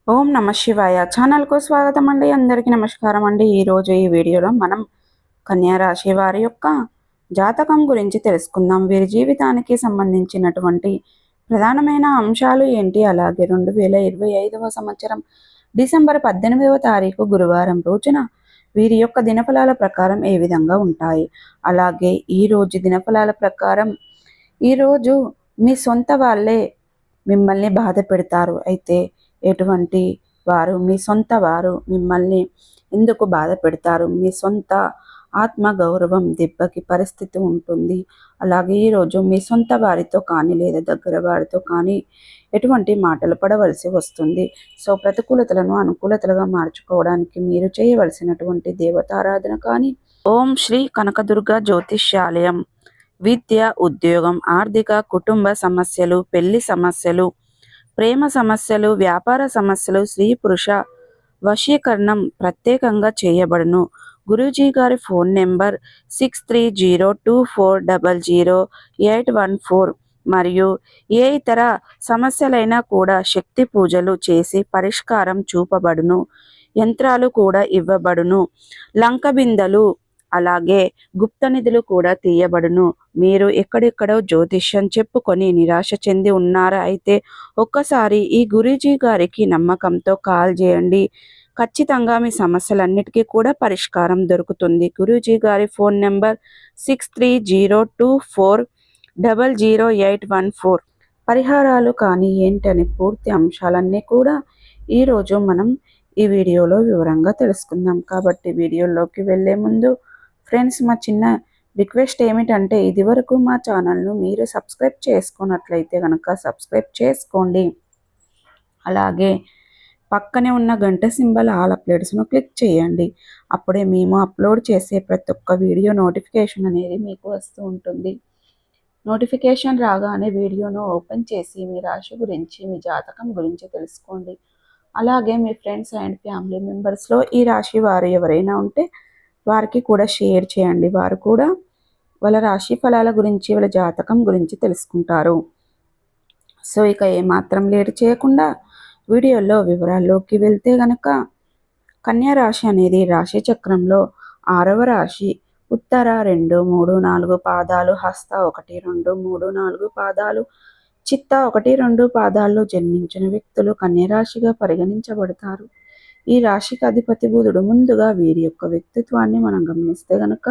ఓం నమ శివాయ ఛానల్కు స్వాగతం అండి. అందరికీ నమస్కారం అండి. ఈరోజు ఈ వీడియోలో మనం కన్యా రాశి వారి యొక్క జాతకం గురించి తెలుసుకుందాం. వీరి జీవితానికి సంబంధించినటువంటి ప్రధానమైన అంశాలు ఏంటి, అలాగే 2025వ సంవత్సరం డిసెంబర్ 18వ తారీఖు గురువారం రోజున వీరి యొక్క దినఫలాల ప్రకారం ఏ విధంగా ఉంటాయి, అలాగే ఈరోజు దినఫలాల ప్రకారం ఈరోజు మీ సొంత వాళ్ళే మిమ్మల్ని బాధ పెడతారు. అయితే ఎటువంటి వారు, మీ సొంత వారు మిమ్మల్ని ఎందుకు బాధ పెడతారు, మీ సొంత ఆత్మ గౌరవం దెబ్బకి పరిస్థితి ఉంటుంది. అలాగే ఈరోజు మీ సొంత వారితో కానీ లేదా దగ్గర వారితో కానీ ఎటువంటి మాటలు పడవలసి వస్తుంది. సో ప్రతికూలతలను అనుకూలతలుగా మార్చుకోవడానికి మీరు చేయవలసినటువంటి దేవతారాధన కానీ ఓం శ్రీ కనకదుర్గ జ్యోతిష్యాలయం విద్య, ఉద్యోగం, ఆర్థిక, కుటుంబ సమస్యలు, పెళ్లి సమస్యలు, ప్రేమ సమస్యలు, వ్యాపార సమస్యలు, స్త్రీ పురుష వశీకరణం ప్రత్యేకంగా చేయబడును. గురూజీ గారి ఫోన్ నెంబర్ 6302400814 మరియు ఏ ఇతర సమస్యలైనా కూడా శక్తి పూజలు చేసి పరిష్కారం చూపబడును. యంత్రాలు కూడా ఇవ్వబడును. లంక బిందెలు అలాగే గుప్త నిధులు కూడా తీయబడును. మీరు ఎక్కడెక్కడో జ్యోతిష్యం చెప్పుకొని నిరాశ చెంది ఉన్నారా? అయితే ఒక్కసారి ఈ గురూజీ గారికి నమ్మకంతో కాల్ చేయండి. ఖచ్చితంగా మీ సమస్యలన్నిటికీ కూడా పరిష్కారం దొరుకుతుంది. గురూజీ గారి ఫోన్ నెంబర్ 6302400814. పరిహారాలు కానీ ఏంటని పూర్తి అంశాలన్నీ కూడా ఈరోజు మనం ఈ వీడియోలో వివరంగా తెలుసుకుందాం. కాబట్టి వీడియోలోకి వెళ్ళే ముందు ఫ్రెండ్స్, మా చిన్న రిక్వెస్ట్ ఏమిటంటే, ఇదివరకు మా ఛానల్ను మీరు సబ్స్క్రైబ్ చేసుకున్నట్లయితే కనుక సబ్స్క్రైబ్ చేసుకోండి. అలాగే పక్కనే ఉన్న గంట సింబల్ ఆల్ అప్లోడ్స్ను క్లిక్ చేయండి. అప్పుడే మేము అప్లోడ్ చేసే ప్రతి ఒక్క వీడియో నోటిఫికేషన్ అనేది మీకు వస్తూ ఉంటుంది. నోటిఫికేషన్ రాగానే వీడియోను ఓపెన్ చేసి మీ రాశి గురించి, మీ జాతకం గురించి తెలుసుకోండి. అలాగే మీ ఫ్రెండ్స్ అండ్ ఫ్యామిలీ మెంబర్స్లో ఈ రాశి వారు ఎవరైనా ఉంటే వారికి కూడా షేర్ చేయండి. వారు కూడా వాళ్ళ రాశి ఫలాల గురించి, వాళ్ళ జాతకం గురించి తెలుసుకుంటారు. సో ఇక ఏమాత్రం లేట్ చేయకుండా వీడియోలో వివరాల్లోకి వెళ్తే గనక, కన్యా రాశి అనేది రాశి చక్రంలో 6వ రాశి. ఉత్తర 2, 3, 4 పాదాలు, హస్త 1, 2, 3, 4 పాదాలు, చిత్త 1, 2 పాదాల్లో జన్మించిన వ్యక్తులు కన్యా రాశిగా పరిగణించబడతారు. ఈ రాశికి అధిపతి బుధుడు. ముందుగా వీరి యొక్క వ్యక్తిత్వాన్ని మనం గమనిస్తే గనక,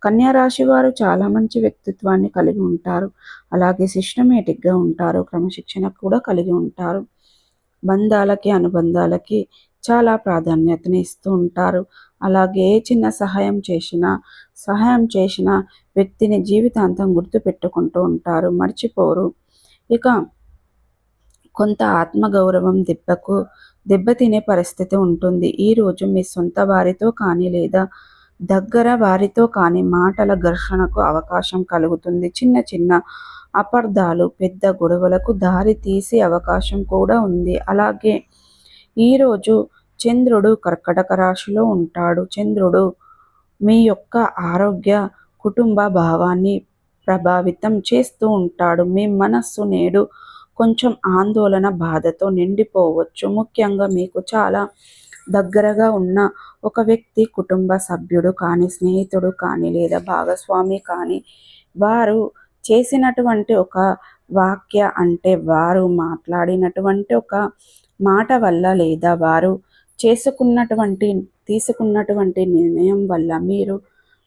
కన్యా రాశి వారు చాలా మంచి వ్యక్తిత్వాన్ని కలిగి ఉంటారు. అలాగే సిస్టమేటిక్గా ఉంటారు, క్రమశిక్షణ కూడా కలిగి ఉంటారు. బంధాలకి, అనుబంధాలకి చాలా ప్రాధాన్యతని ఇస్తూ ఉంటారు. అలాగే చిన్న సహాయం చేసిన వ్యక్తిని జీవితాంతం గుర్తుపెట్టుకుంటూ ఉంటారు, మర్చిపోరు. ఇక కొంత ఆత్మగౌరవం దెబ్బతినే పరిస్థితి ఉంటుంది. ఈరోజు మీ సొంత వారితో కానీ లేదా దగ్గర వారితో కానీ మాటల ఘర్షణకు అవకాశం కలుగుతుంది. చిన్న చిన్న అపార్థాలు పెద్ద గొడవలకు దారి తీసే అవకాశం కూడా ఉంది. అలాగే ఈరోజు చంద్రుడు కర్కటక రాశిలో ఉంటాడు. చంద్రుడు మీ యొక్క ఆరోగ్య, కుటుంబ భావాన్ని ప్రభావితం చేస్తూ ఉంటాడు. మీ మనస్సు నేడు కొంచెం ఆందోళన, బాధతో నిండిపోవచ్చు. ముఖ్యంగా మీకు చాలా దగ్గరగా ఉన్న ఒక వ్యక్తి, కుటుంబ సభ్యుడు కానీ, స్నేహితుడు కానీ లేదా భాగస్వామి కానీ, వారు చేసినటువంటి ఒక వాక్య అంటే వారు మాట్లాడినటువంటి ఒక మాట వల్ల లేదా వారు తీసుకున్నటువంటి నిర్ణయం వల్ల మీరు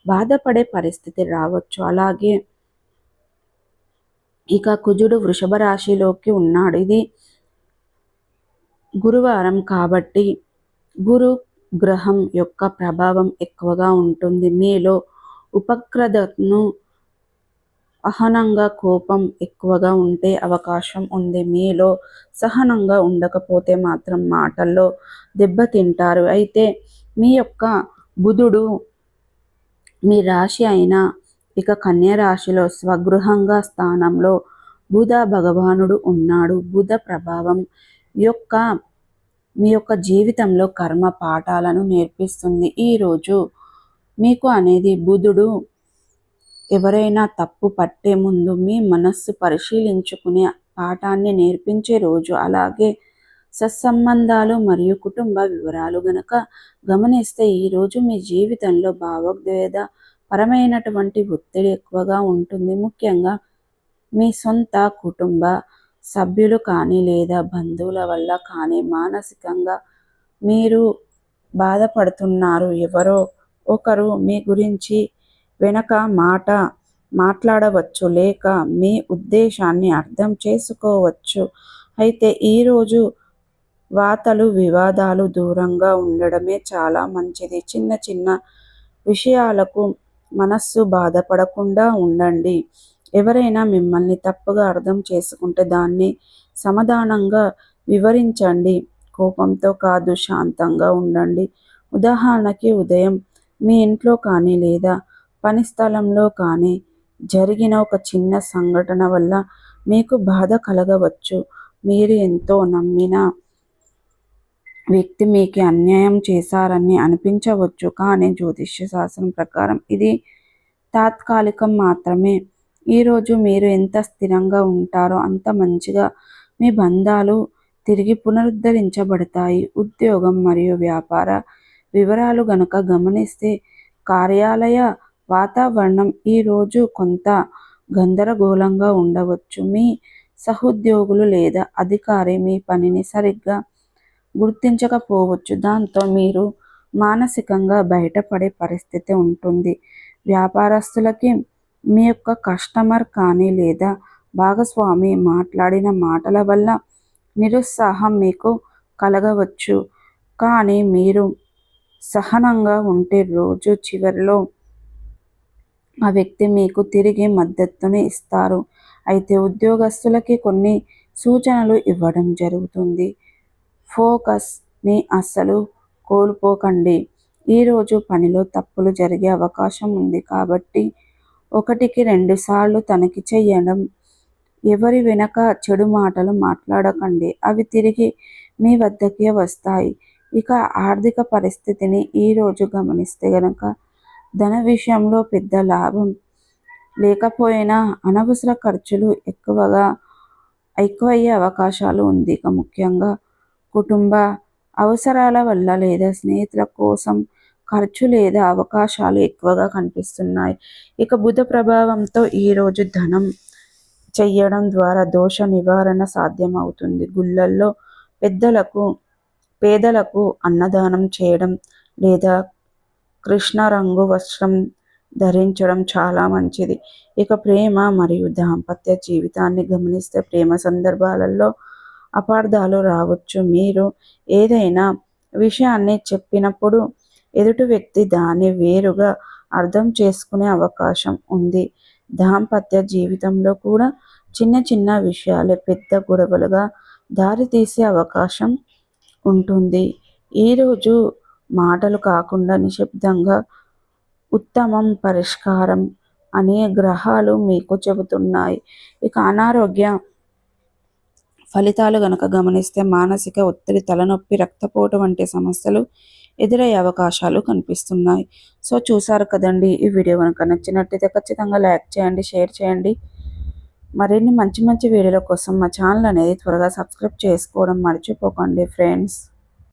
బాధపడే పరిస్థితి రావచ్చు. అలాగే ఇక కుజుడు వృషభ రాశిలోకి ఉన్నాడు. ఇది గురువారం కాబట్టి గురు గ్రహం యొక్క ప్రభావం ఎక్కువగా ఉంటుంది. మీలో ఉపక్రతను, అహనంగా కోపం ఎక్కువగా ఉండే అవకాశం ఉంది. మీలో సహనంగా ఉండకపోతే మాత్రం మాటల్లో దెబ్బతింటారు. అయితే మీ యొక్క బుధుడు మీ రాశి అయిన ఇక కన్యా రాశిలో స్వగృహంగా స్థానంలో బుధ భగవానుడు ఉన్నాడు. బుధ ప్రభావం మీ యొక్క జీవితంలో కర్మ పాఠాలను నేర్పిస్తుంది. ఈరోజు మీకు అనేది బుధుడు ఎవరైనా తప్పు పట్టే ముందు మీ మనస్సు పరిశీలించుకునే పాఠాన్ని నేర్పించే రోజు. అలాగే సత్సంబంధాలు మరియు కుటుంబ వివరాలు గనక గమనిస్తే ఈరోజు మీ జీవితంలో భావోద్వేద పరమైనటువంటి ఒత్తిడి ఎక్కువగా ఉంటుంది. ముఖ్యంగా మీ సొంత కుటుంబ సభ్యులు కానీ లేదా బంధువుల వల్ల కానీ మానసికంగా మీరు బాధపడుతున్నారు. ఎవరో ఒకరు మీ గురించి వెనక మాట మాట్లాడవచ్చు, లేక మీ ఉద్దేశాన్ని అర్థం చేసుకోవచ్చు. అయితే ఈరోజు వాతలు వివాదాలు దూరంగా ఉండడమే చాలా మంచిది. చిన్న చిన్న విషయాలకు మనస్సు బాధపడకుండా ఉండండి. ఎవరైనా మిమ్మల్ని తప్పుగా అర్థం చేసుకుంటే దాన్ని సమాధానంగా వివరించండి. కోపంతో కాదు, శాంతంగా ఉండండి. ఉదాహరణకి ఉదయం మీ ఇంట్లో కానీ లేదా పని స్థలంలో కానీ జరిగిన ఒక చిన్న సంఘటన వల్ల మీకు బాధ కలగవచ్చు. మీరు ఎంతో నమ్మిన వ్యక్తి మీకు అన్యాయం చేశారని అనిపించవచ్చు. కానీ జ్యోతిష్య శాస్త్రం ప్రకారం ఇది తాత్కాలికం మాత్రమే. ఈరోజు మీరు ఎంత స్థిరంగా ఉంటారో అంత మంచిగా మీ బంధాలు తిరిగి పునరుద్ధరించబడతాయి. ఉద్యోగం మరియు వ్యాపార వివరాలు గనక గమనిస్తే కార్యాలయ వాతావరణం ఈరోజు కొంత గందరగోళంగా ఉండవచ్చు. మీ సహోద్యోగులు లేదా అధికారి మీ పనిని సరిగ్గా గుర్తించకపోవచ్చు. దాంతో మీరు మానసికంగా బయటపడే పరిస్థితి ఉంటుంది. వ్యాపారస్తులకి మీ యొక్క కస్టమర్ కానీ లేదా భాగస్వామి మాట్లాడిన మాటల వల్ల నిరుత్సాహం మీకు కలగవచ్చు. కానీ మీరు సహనంగా ఉంటే రోజు చివరిలో ఆ వ్యక్తి మీకు తిరిగి మద్దతుని ఇస్తారు. అయితే ఉద్యోగస్తులకి కొన్ని సూచనలు ఇవ్వడం జరుగుతుంది. ఫోకస్ని అస్సలు కోల్పోకండి. ఈరోజు పనిలో తప్పులు జరిగే అవకాశం ఉంది కాబట్టి 1కి 2 సార్లు తనిఖీ చేయడం. ఎవరి వెనక చెడు మాటలు మాట్లాడకండి, అవి తిరిగి మీ వద్దకే వస్తాయి. ఇక ఆర్థిక పరిస్థితిని ఈరోజు గమనిస్తే గనక ధన విషయంలో పెద్ద లాభం లేకపోయినా అనవసర ఖర్చులు ఎక్కువయ్యే అవకాశాలు ఉంది. ఇక ముఖ్యంగా కుటుంబ అవసరాల వల్ల లేదా స్నేహితుల కోసం ఖర్చు లేదా అవకాశాలు ఎక్కువగా కనిపిస్తున్నాయి. ఇక బుధ ప్రభావంతో ఈరోజు ధనం చెయ్యడం ద్వారా దోష నివారణ సాధ్యమవుతుంది. గుళ్ళల్లో పేదలకు అన్నదానం చేయడం లేదా కృష్ణ రంగు వస్త్రం ధరించడం చాలా మంచిది. ఇక ప్రేమ మరియు దాంపత్య జీవితాన్ని గమనిస్తే ప్రేమ సందర్భాలలో అపార్థాలు రావచ్చు. మీరు ఏదైనా విషయాన్ని చెప్పినప్పుడు ఎదుటి వ్యక్తి దాన్ని వేరుగా అర్థం చేసుకునే అవకాశం ఉంది. దాంపత్య జీవితంలో కూడా చిన్న చిన్న విషయాలే పెద్ద గొడవలుగా దారితీసే అవకాశం ఉంటుంది. ఈరోజు మాటలు కాకుండా నిశ్శబ్దంగా ఉత్తమం పరిష్కారం అనే గ్రహాలు మీకు చెబుతున్నాయి. ఇక అనారోగ్య ఫలితాలు గనక గమనిస్తే మానసిక ఒత్తిడి, తలనొప్పి, రక్తపోటు వంటి సమస్యలు ఎదురయ్యే అవకాశాలు కనిపిస్తున్నాయి. సో చూసారు కదండి, ఈ వీడియో కనుక నచ్చినట్టయితే ఖచ్చితంగా లైక్ చేయండి, షేర్ చేయండి. మరిన్ని మంచి మంచి వీడియోల కోసం మా ఛానల్ అనేది త్వరగా సబ్స్క్రైబ్ చేసుకోవడం మర్చిపోకండి ఫ్రెండ్స్.